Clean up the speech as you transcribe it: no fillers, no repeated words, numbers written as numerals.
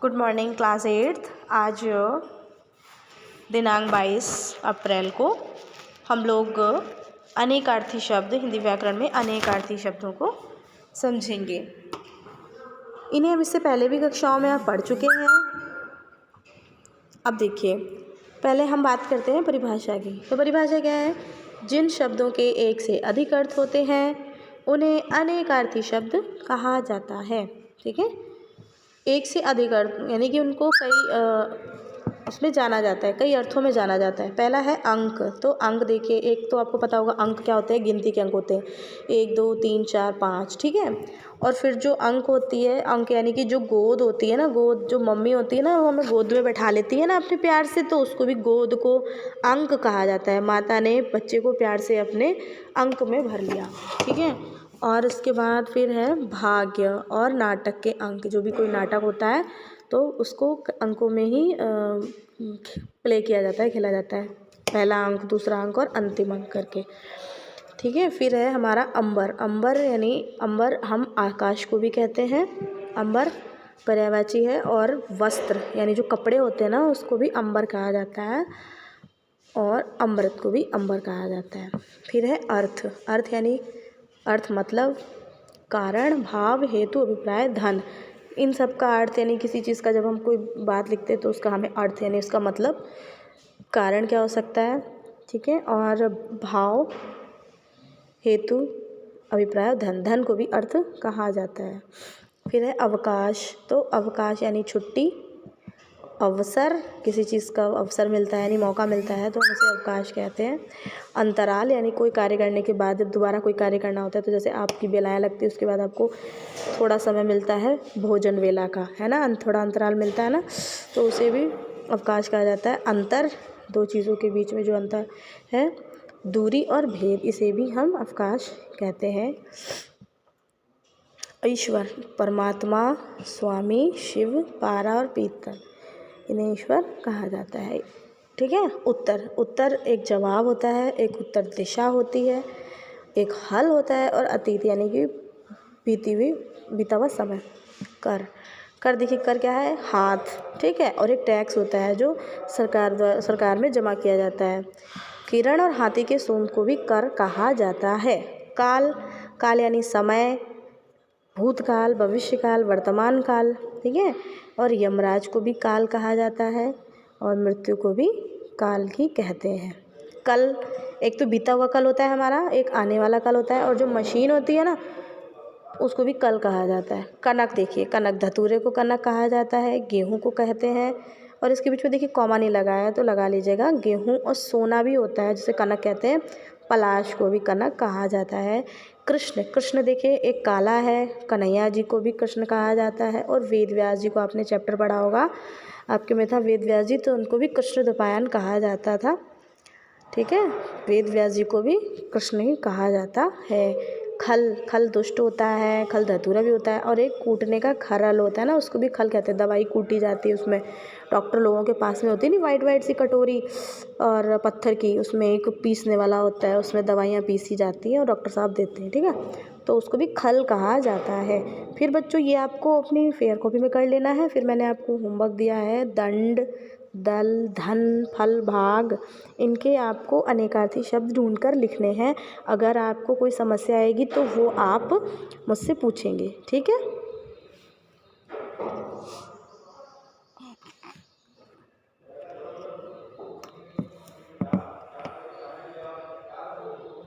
Good morning class 8th। आज दिनांक 22 अप्रैल को हम लोग अनेकार्थी शब्द हिंदी व्याकरण में अनेकार्थी शब्दों को समझेंगे। इन्हें हम इससे पहले भी कक्षाओं में आप पढ़ चुके हैं। अब देखिए, पहले हम बात करते हैं परिभाषा की। तो परिभाषा क्या है? जिन शब्दों के एक से अधिक अर्थ होते हैं उन्हें अनेकार्थी शब्द कहा जाता है। ठीक है, एक से अधिक अर्थ यानी कि उनको कई उसमें जाना जाता है, कई अर्थों में जाना जाता है। पहला है अंक। तो अंक देखिए, एक तो आपको पता होगा अंक क्या होते हैं, गिनती के अंक होते हैं 1 2 3 4 5। ठीक है, और फिर जो अंक होती है, अंक यानी कि जो गोद होती है ना, गोद जो मम्मी होती है ना, वो हमें गोद में बैठा लेती है ना अपने प्यार से, तो उसको भी गोद को अंक कहा जाता है। माता ने बच्चे को प्यार से अपने अंक में भर लिया। ठीक है, और इसके बाद फिर है भाग्य और नाटक के अंक। जो भी कोई नाटक होता है तो उसको अंकों में ही प्ले किया जाता है, खेला जाता है। पहला अंक, दूसरा अंक और अंतिम अंक करके। ठीक है, फिर है हमारा अंबर। अंबर यानी अंबर हम आकाश को भी कहते हैं, अंबर पर्यायवाची है। और वस्त्र यानी जो कपड़े होते हैं ना, उसको भी अंबर कहा जाता है, और अमृत को भी अंबर कहा जाता है। फिर है अर्थ। अर्थ यानी अर्थ मतलब कारण, भाव, हेतु, अभिप्राय, धन। इन सब का अर्थ यानी किसी चीज़ का जब हम कोई बात लिखते हैं तो उसका हमें अर्थ यानी उसका मतलब कारण क्या हो सकता है। ठीक है, और भाव, हेतु, अभिप्राय, धन। धन को भी अर्थ कहा जाता है। फिर है अवकाश। तो अवकाश यानी छुट्टी, अवसर, किसी चीज़ का अवसर मिलता है यानी मौका मिलता है तो हम उसे अवकाश कहते हैं। अंतराल यानी कोई कार्य करने के बाद जब दोबारा कोई कार्य करना होता है, तो जैसे आपकी बेलाएँ लगती है उसके बाद आपको थोड़ा समय मिलता है भोजन वेला का, है ना, थोड़ा अंतराल मिलता है ना, तो उसे भी अवकाश कहा जाता है। अंतर, दो चीज़ों के बीच में जो अंतर है, दूरी और भेद, इसे भी हम अवकाश कहते हैं। ईश्वर, परमात्मा, स्वामी, शिव, पारा और पीतल, इन्हें ईश्वर कहा जाता है। ठीक है, उत्तर। उत्तर एक जवाब होता है, एक उत्तर दिशा होती है, एक हल होता है, और अतीत यानी कि बीता हुआ समय। कर। कर देखिए, कर क्या है? हाथ। ठीक है, और एक टैक्स होता है जो सरकार में जमा किया जाता है। किरण और हाथी के सूंड को भी कर कहा जाता है। काल। काल यानी समय, भूतकाल, भविष्यकाल, वर्तमान काल। ठीक है, और यमराज को भी काल कहा जाता है, और मृत्यु को भी काल ही कहते हैं। कल, एक तो बीता हुआ कल होता है हमारा, एक आने वाला कल होता है, और जो मशीन होती है ना उसको भी कल कहा जाता है। कनक देखिए, कनक धतूरे को कनक कहा जाता है, गेहूँ को कहते हैं, और इसके बीच में देखिए कॉमा नहीं लगाया तो लगा लीजिएगा। गेहूँ और सोना भी होता है जिसे कनक कहते हैं, पलाश को भी कनक कहा जाता है। कृष्ण। कृष्ण देखिए एक काला है, कन्हैया जी को भी कृष्ण कहा जाता है, और वेद व्यास जी को आपने चैप्टर पढ़ा होगा, आपके में था वेद व्यास जी, तो उनको भी कृष्ण द्वैपायन कहा जाता था। ठीक है, वेद व्यास जी को भी कृष्ण ही कहा जाता है। खल। खल दुष्ट होता है, खल धतूरा भी होता है, और एक कूटने का खरल होता है ना, उसको भी खल कहते हैं। दवाई कूटी जाती है उसमें, डॉक्टर लोगों के पास में होती है नहीं, वाइट वाइट सी कटोरी और पत्थर की, उसमें एक पीसने वाला होता है, उसमें दवाइयाँ पीसी जाती हैं और डॉक्टर साहब देते हैं। ठीक है, तो उसको भी खल कहा जाता है। फिर बच्चों ये आपको अपनी फेयर कॉपी में कर लेना है। फिर मैंने आपको होमवर्क दिया है, दंड, दल, धन, फल, भाग, इनके आपको अनेकार्थी शब्द ढूंढकर लिखने हैं। अगर आपको कोई समस्या आएगी तो वो आप मुझसे पूछेंगे। ठीक है।